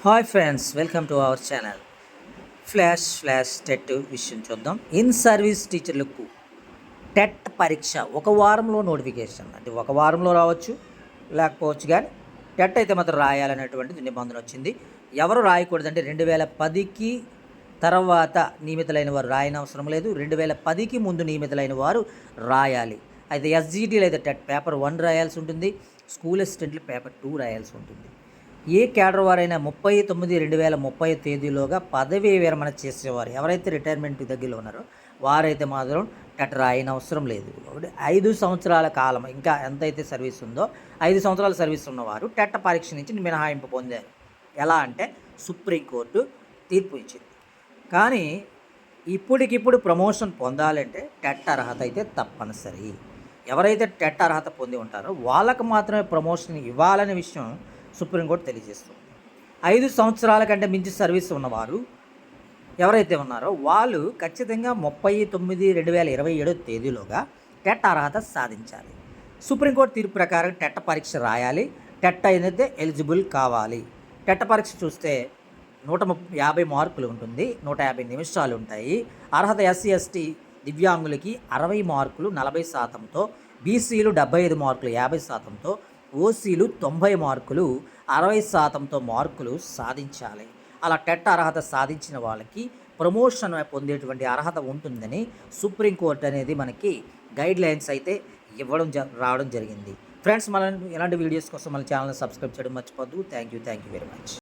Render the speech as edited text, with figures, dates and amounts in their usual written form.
Hi friends, welcome to our channel. Flash TET విషయం చూద్దాం. In service టీచర్లకు TET పరీక్ష ఒక వారంలో నోటిఫికేషన్, అంటే ఒక వారంలో రావచ్చు లేకపోవచ్చు, కానీ టెట్ అయితే మాత్రం రాయాలనేటువంటి నిబంధన వచ్చింది. ఎవరు రాయకూడదంటే 2010కి తర్వాత నియమితులైన వారు రాయనవసరం లేదు. 2010కి ముందు నియమితులైన వారు రాయాలి. అయితే ఎస్జిటీలు అయితే టెట్ పేపర్ 1 రాయాల్సి ఉంటుంది. స్కూల్ అసిస్టెంట్లు పేపర్ 2 రాయాల్సి ఉంటుంది. ఏ క్యాడర్ వారైనా 30/9/2030 తేదీలోగా పదవీ విరమణ చేసేవారు ఎవరైతే రిటైర్మెంట్ దగ్గరలో ఉన్నారో వారైతే మాత్రం టెట్ రాయనవసరం లేదు. 5 సంవత్సరాల కాలం, ఇంకా ఎంతైతే సర్వీస్ ఉందో 5 సంవత్సరాల సర్వీస్ ఉన్నవారు టెట్ పరీక్ష నుంచి మినహాయింపు పొందారు. ఎలా అంటే సుప్రీంకోర్టు తీర్పు ఇచ్చింది. కానీ ఇప్పటికిప్పుడు ప్రమోషన్ పొందాలంటే టెట్ అర్హత అయితే తప్పనిసరి. ఎవరైతే టెట్ అర్హత పొంది ఉంటారో వాళ్ళకు మాత్రమే ప్రమోషన్ ఇవ్వాలనే విషయం సుప్రీంకోర్టు తెలియజేస్తుంది. 5 సంవత్సరాల కంటే మించి సర్వీస్ ఉన్నవారు ఎవరైతే ఉన్నారో వాళ్ళు ఖచ్చితంగా 30/9/2027 తేదీలోగా టెట్ అర్హత సాధించాలి. సుప్రీంకోర్టు తీర్పు ప్రకారం టెట్ పరీక్ష రాయాలి. టెట్ అయితే ఎలిజిబుల్ కావాలి. టెట్ పరీక్ష చూస్తే 150 మార్కులు ఉంటుంది. 150 నిమిషాలు ఉంటాయి. అర్హత ఎస్సీ ఎస్టీ దివ్యాంగులకి 60 మార్కులు 40%తో, బీసీలు 75 మార్కులు 50%తో, ఓసీలు 90 మార్కులు 60%తో మార్కులు సాధించాలి. అలా టెట్ అర్హత సాధించిన వాళ్ళకి ప్రమోషన్ పొందేటువంటి అర్హత ఉంటుందని సుప్రీంకోర్టు అనేది మనకి గైడ్ లైన్స్ అయితే రావడం జరిగింది. ఫ్రెండ్స్, మనం ఇలాంటి వీడియోస్ కోసం మన ఛానల్ని సబ్స్క్రైబ్ చేయడం మర్చిపోద్దు. Thank you very much.